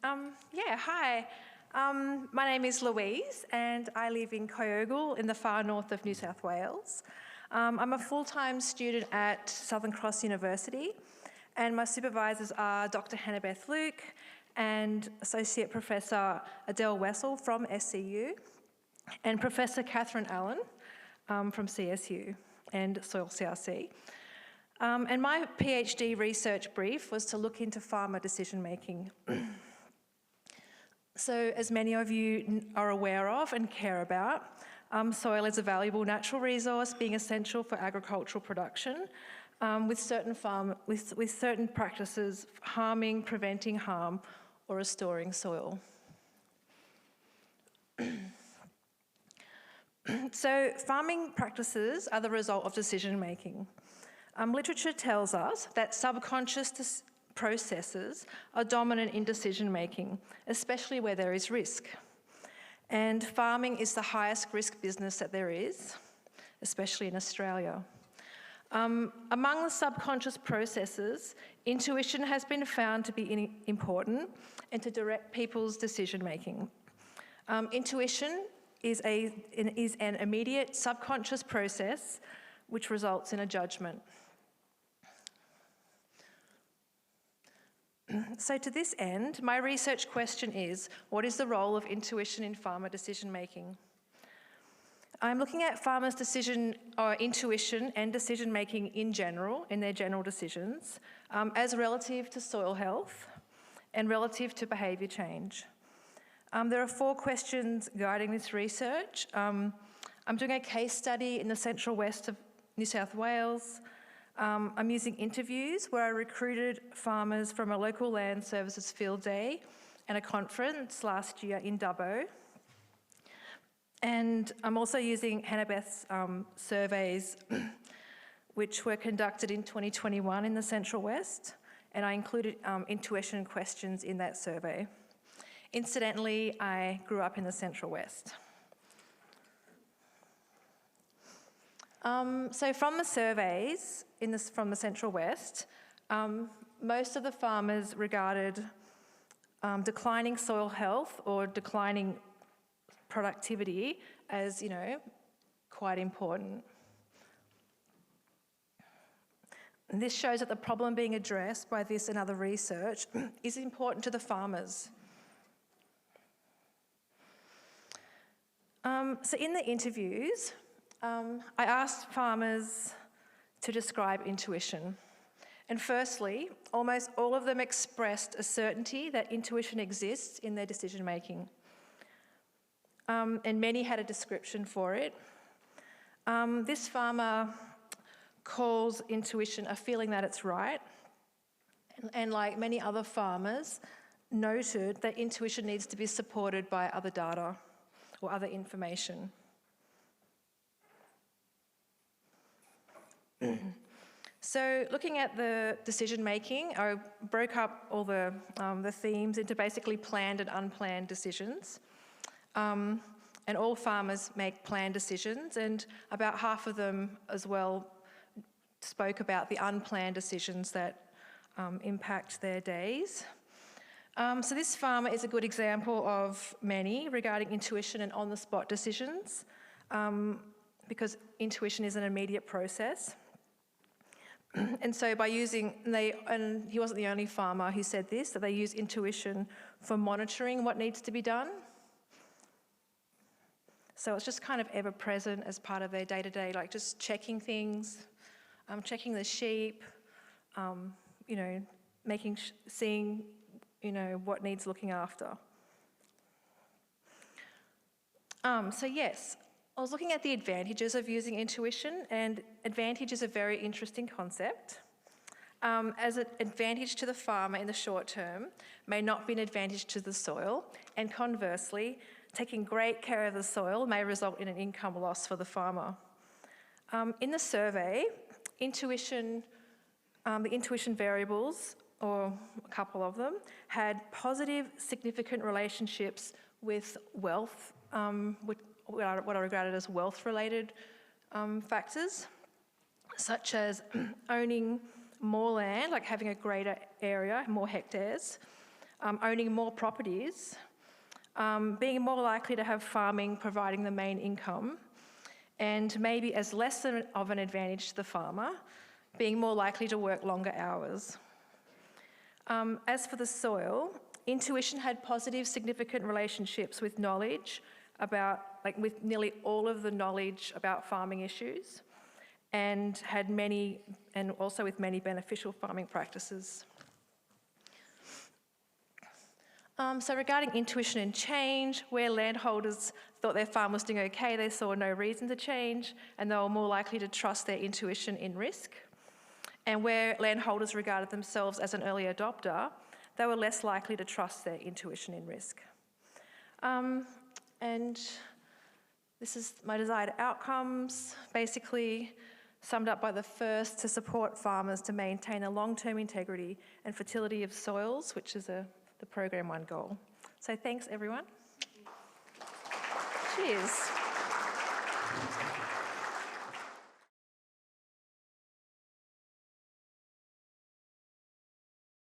Hi. My name is Louise and I live in Kyogle in the far north of New South Wales. I'm a full-time student at Southern Cross University and my supervisors are Dr. Hannah-Beth Luke and Associate Professor Adele Wessel from SCU and Professor Catherine Allen from CSU and Soil CRC. And my PhD research brief was to look into farmer decision-making. So, as many of you are aware of and care about, soil is a valuable natural resource being essential for agricultural production, with certain practices harming, preventing harm, or restoring soil. So, farming practices are the result of decision-making. Literature tells us that subconscious processes are dominant in decision-making, especially where there is risk. And farming is the highest risk business that there is, especially in Australia. Among the subconscious processes, intuition has been found to be important and to direct people's decision-making. Intuition is an immediate subconscious process which results in a judgment. So to this end, my research question is, what is the role of intuition in farmer decision-making? I'm looking at farmers' intuition and decision-making in general, in their general decisions, as relative to soil health and relative to behaviour change. There are 4 questions guiding this research. I'm doing a case study in the central west of New South Wales. I'm using interviews where I recruited farmers from a local land services field day and a conference last year in Dubbo. And I'm also using Hannah-Beth's surveys which were conducted in 2021 in the Central West, and I included intuition questions in that survey. Incidentally, I grew up in the Central West. So from the surveys from the Central West, most of the farmers regarded declining soil health or declining productivity as, quite important. And this shows that the problem being addressed by this and other research is important to the farmers. So in the interviews, I asked farmers to describe intuition. And firstly, almost all of them expressed a certainty that intuition exists in their decision-making. And many had a description for it. This farmer calls intuition a feeling that it's right. And like many other farmers, noted that intuition needs to be supported by other data or other information. So looking at the decision-making, I broke up all the themes into basically planned and unplanned decisions. And all farmers make planned decisions, and about half of them as well spoke about the unplanned decisions that impact their days. So this farmer is a good example of many regarding intuition and on-the-spot decisions, because intuition is an immediate process. And so by using, and he wasn't the only farmer who said this, that they use intuition for monitoring what needs to be done. So it's just kind of ever present as part of their day-to-day, like just checking things, checking the sheep, seeing, what needs looking after. So yes, I was looking at the advantages of using intuition, and advantage is a very interesting concept. As an advantage to the farmer in the short term may not be an advantage to the soil, and conversely, taking great care of the soil may result in an income loss for the farmer. In the survey, the intuition variables, or a couple of them, had positive, significant relationships with wealth, what are regarded as wealth-related factors, such as owning more land, like having a greater area, more hectares, owning more properties, being more likely to have farming providing the main income, and maybe as less of an advantage to the farmer, being more likely to work longer hours. As for the soil, intuition had positive, significant relationships with knowledge about, with nearly all of the knowledge about farming issues, and also with many beneficial farming practices. So regarding intuition and change, where landholders thought their farm was doing okay, they saw no reason to change, and they were more likely to trust their intuition in risk. And where landholders regarded themselves as an early adopter, they were less likely to trust their intuition in risk. And this is my desired outcomes, basically summed up by the first, to support farmers to maintain a long-term integrity and fertility of soils, which is the Program 1 goal. So thanks, everyone. Cheers.